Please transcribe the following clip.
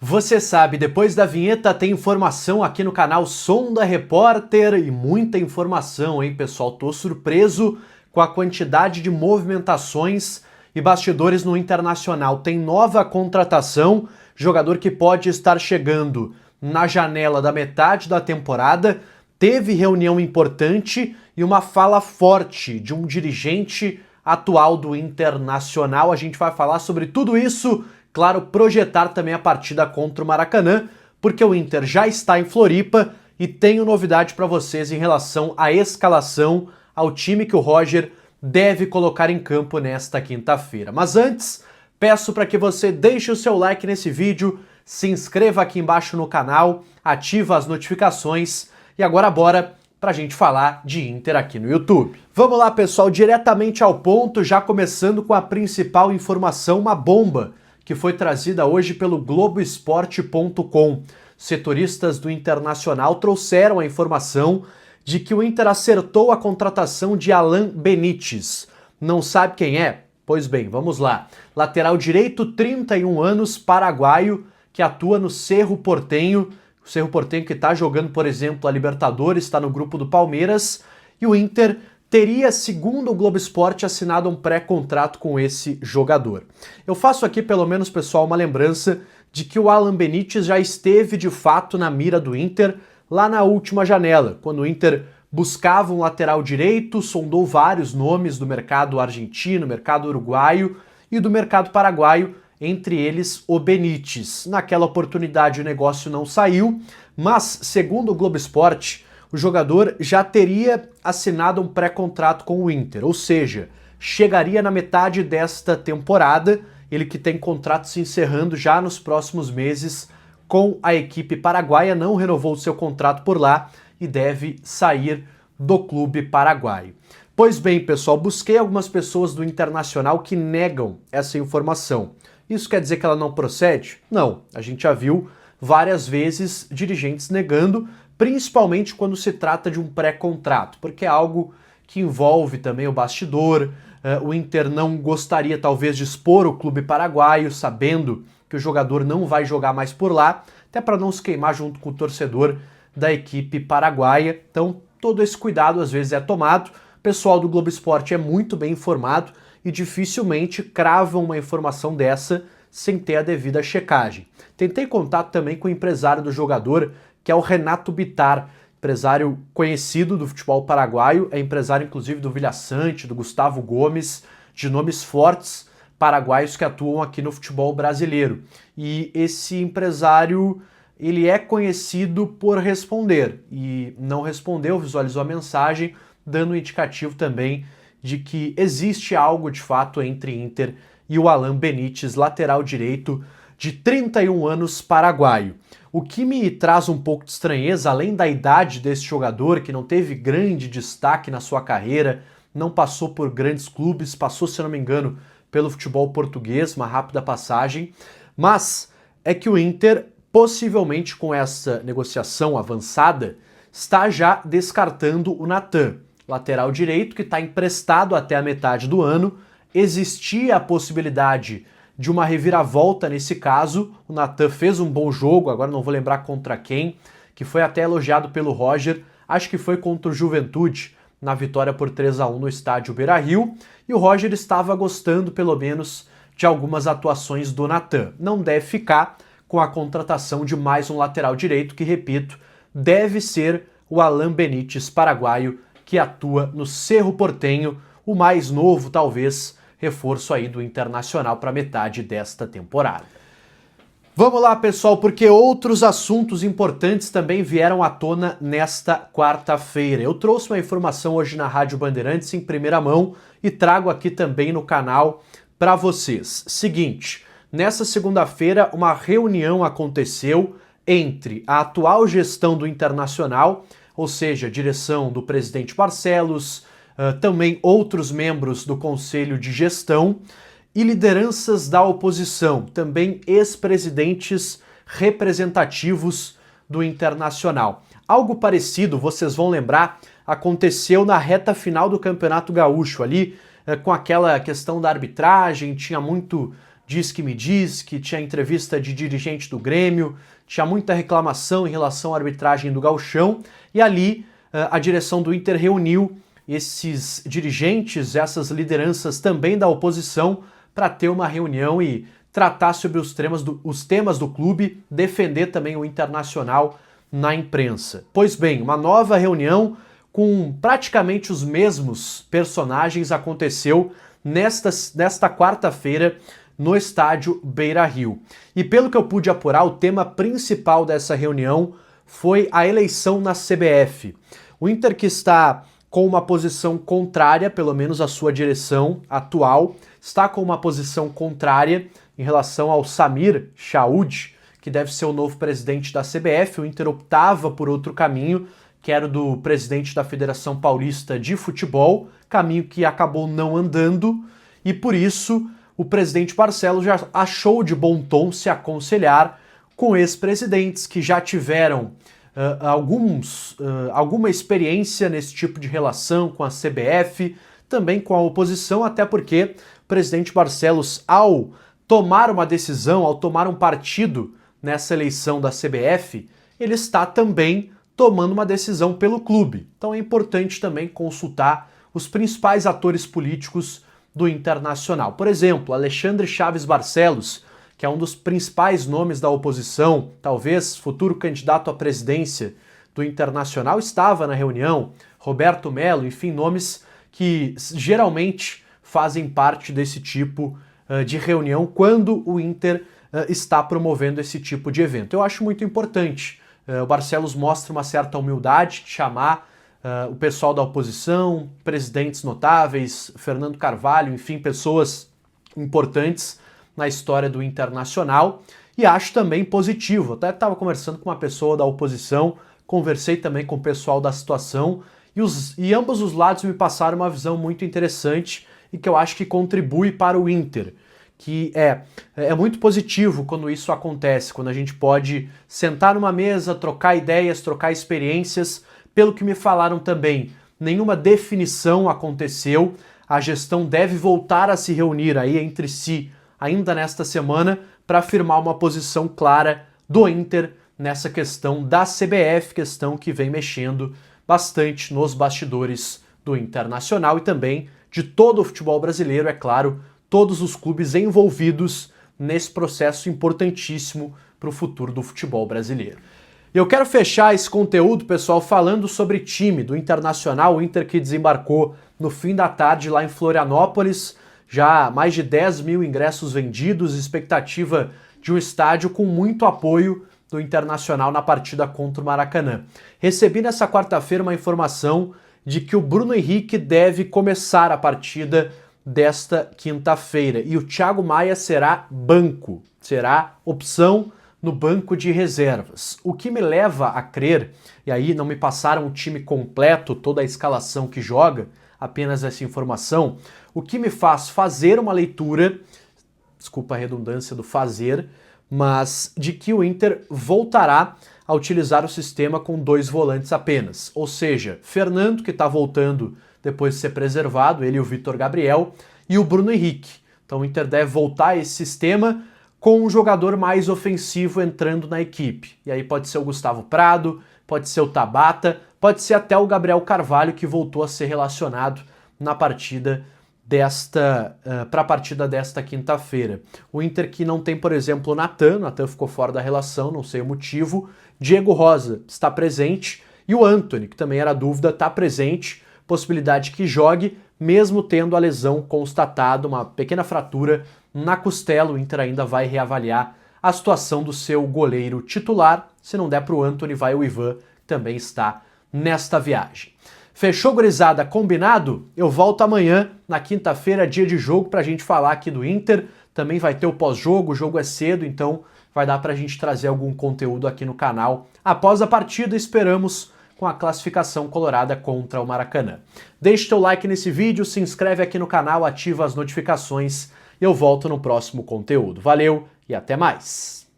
Você sabe, depois da vinheta tem informação aqui no canal Sonda Repórter e muita informação, hein, pessoal? Tô surpreso com a quantidade de movimentações e bastidores no Internacional. Tem nova contratação, jogador que pode estar chegando na janela da metade da temporada, teve reunião importante e uma fala forte de um dirigente atual do Internacional. A gente vai falar sobre tudo isso. Claro, projetar também a partida contra o Maracanã, porque o Inter já está em Floripa e tenho novidade para vocês em relação à escalação, ao time que o Roger deve colocar em campo nesta quinta-feira. Mas antes, peço para que você deixe o seu like nesse vídeo, se inscreva aqui embaixo no canal, ativa as notificações e agora bora para a gente falar de Inter aqui no YouTube. Vamos lá, pessoal, diretamente ao ponto, já começando com a principal informação, uma bomba que foi trazida hoje pelo Globoesporte.com. Setoristas do Internacional trouxeram a informação de que o Inter acertou a contratação de Alan Benítez. Não sabe quem é? Pois bem, vamos lá. Lateral direito, 31 anos, paraguaio, que atua no Cerro Porteño. O Cerro Porteño que está jogando, por exemplo, a Libertadores, está no grupo do Palmeiras. E o Inter teria, segundo o Globo Esporte, assinado um pré-contrato com esse jogador. Eu faço aqui, pelo menos, pessoal, uma lembrança de que o Alan Benítez já esteve, de fato, na mira do Inter lá na última janela, quando o Inter buscava um lateral direito, sondou vários nomes do mercado argentino, mercado uruguaio e do mercado paraguaio, entre eles o Benítez. Naquela oportunidade o negócio não saiu, mas, segundo o Globo Esporte, o jogador já teria assinado um pré-contrato com o Inter, ou seja, chegaria na metade desta temporada, ele que tem contrato se encerrando já nos próximos meses com a equipe paraguaia, não renovou seu contrato por lá e deve sair do clube paraguaio. Pois bem, pessoal, busquei algumas pessoas do Internacional que negam essa informação. Isso quer dizer que ela não procede? Não, a gente já viu várias vezes dirigentes negando, principalmente quando se trata de um pré-contrato, porque é algo que envolve também o bastidor. O Inter não gostaria talvez de expor o clube paraguaio, sabendo que o jogador não vai jogar mais por lá, até para não se queimar junto com o torcedor da equipe paraguaia. Então todo esse cuidado às vezes é tomado. O pessoal do Globo Esporte é muito bem informado e dificilmente cravam uma informação dessa sem ter a devida checagem. Tentei contato também com o empresário do jogador, que é o Renato Bittar, empresário conhecido do futebol paraguaio, é empresário inclusive do Villa Sante, do Gustavo Gomes, de nomes fortes paraguaios que atuam aqui no futebol brasileiro. E esse empresário, ele é conhecido por responder, e não respondeu, visualizou a mensagem, dando um indicativo também de que existe algo de fato entre Inter e o Alan Benítez, lateral direito de 31 anos, paraguaio. O que me traz um pouco de estranheza, além da idade desse jogador, que não teve grande destaque na sua carreira, não passou por grandes clubes, passou, se não me engano, pelo futebol português, uma rápida passagem, mas é que o Inter, possivelmente com essa negociação avançada, está já descartando o Natan, lateral direito, que está emprestado até a metade do ano. Existia a possibilidade de uma reviravolta nesse caso. O Natan fez um bom jogo, agora não vou lembrar contra quem, que foi até elogiado pelo Roger, acho que foi contra o Juventude, na vitória por 3-1 no estádio Beira-Rio, e o Roger estava gostando, pelo menos, de algumas atuações do Natan. Não deve ficar com a contratação de mais um lateral direito, que, repito, deve ser o Alan Benítez, paraguaio, que atua no Cerro Porteño, o mais novo, talvez, reforço aí do Internacional para metade desta temporada. Vamos lá, pessoal, porque outros assuntos importantes também vieram à tona nesta quarta-feira. Eu trouxe uma informação hoje na Rádio Bandeirantes em primeira mão e trago aqui também no canal para vocês. Seguinte, nessa segunda-feira uma reunião aconteceu entre a atual gestão do Internacional, ou seja, a direção do presidente Barcelos, também outros membros do Conselho de Gestão e lideranças da oposição, também ex-presidentes representativos do Internacional. Algo parecido, vocês vão lembrar, aconteceu na reta final do Campeonato Gaúcho, ali com aquela questão da arbitragem, tinha muito diz que me diz, que tinha entrevista de dirigente do Grêmio, tinha muita reclamação em relação à arbitragem do Gauchão, e ali a direção do Inter reuniu esses dirigentes, essas lideranças também da oposição, para ter uma reunião e tratar sobre os temas do clube, defender também o Internacional na imprensa. Pois bem, uma nova reunião com praticamente os mesmos personagens aconteceu nesta quarta-feira no estádio Beira-Rio. E pelo que eu pude apurar, o tema principal dessa reunião foi a eleição na CBF. O Inter, que está com uma posição contrária, pelo menos a sua direção atual, está com uma posição contrária em relação ao Samir Chaoud, que deve ser o novo presidente da CBF. O Inter optava por outro caminho, que era o do presidente da Federação Paulista de Futebol, caminho que acabou não andando, e por isso o presidente Barcelos já achou de bom tom se aconselhar com ex-presidentes que já tiveram alguma experiência nesse tipo de relação com a CBF, também com a oposição, até porque o presidente Barcelos, ao tomar uma decisão, ao tomar um partido nessa eleição da CBF, ele está também tomando uma decisão pelo clube. Então é importante também consultar os principais atores políticos do Internacional. Por exemplo, Alexandre Chaves Barcelos, que é um dos principais nomes da oposição, talvez futuro candidato à presidência do Internacional, estava na reunião. Roberto Melo, enfim, nomes que geralmente fazem parte desse tipo de reunião quando o Inter está promovendo esse tipo de evento. Eu acho muito importante. O Barcelos mostra uma certa humildade de chamar o pessoal da oposição, presidentes notáveis, Fernando Carvalho, enfim, pessoas importantes na história do Internacional, e acho também positivo. Até estava conversando com uma pessoa da oposição, conversei também com o pessoal da situação, e ambos os lados me passaram uma visão muito interessante e que eu acho que contribui para o Inter, que é muito positivo quando isso acontece, quando a gente pode sentar numa mesa, trocar ideias, trocar experiências. Pelo que me falaram também, nenhuma definição aconteceu, a gestão deve voltar a se reunir aí entre si ainda nesta semana para afirmar uma posição clara do Inter nessa questão da CBF, questão que vem mexendo bastante nos bastidores do Internacional e também de todo o futebol brasileiro, é claro, todos os clubes envolvidos nesse processo importantíssimo para o futuro do futebol brasileiro. Eu quero fechar esse conteúdo, pessoal, falando sobre time do Internacional, o Inter que desembarcou no fim da tarde lá em Florianópolis, já mais de 10 mil ingressos vendidos, expectativa de um estádio com muito apoio do Internacional na partida contra o Maracanã. Recebi nessa quarta-feira uma informação de que o Bruno Henrique deve começar a partida desta quinta-feira e o Thiago Maia será banco, será opção no banco de reservas. O que me leva a crer, e aí não me passaram o time completo, toda a escalação que joga, apenas essa informação, o que me faz fazer uma leitura, desculpa a redundância do fazer, mas de que o Inter voltará a utilizar o sistema com 2 volantes apenas. Ou seja, Fernando, que está voltando depois de ser preservado, ele e o Vitor Gabriel, e o Bruno Henrique. Então o Inter deve voltar a esse sistema com um jogador mais ofensivo entrando na equipe. E aí pode ser o Gustavo Prado, pode ser o Tabata, pode ser até o Gabriel Carvalho, que voltou a ser relacionado na partida para a partida desta quinta-feira. O Inter que não tem, por exemplo, o Natan ficou fora da relação, não sei o motivo. Diego Rosa está presente e o Antony, que também era dúvida, está presente, possibilidade que jogue, mesmo tendo a lesão constatada, uma pequena fratura na costela. O Inter ainda vai reavaliar a situação do seu goleiro titular. Se não der para o Antony, vai o Ivan, que também está nesta viagem. Fechou, gurizada? Combinado? Eu volto amanhã, na quinta-feira, dia de jogo, para a gente falar aqui do Inter. Também vai ter o pós-jogo, o jogo é cedo, então vai dar para a gente trazer algum conteúdo aqui no canal. Após a partida, esperamos com a classificação colorada contra o Maracanã. Deixe teu like nesse vídeo, se inscreve aqui no canal, ativa as notificações e eu volto no próximo conteúdo. Valeu e até mais!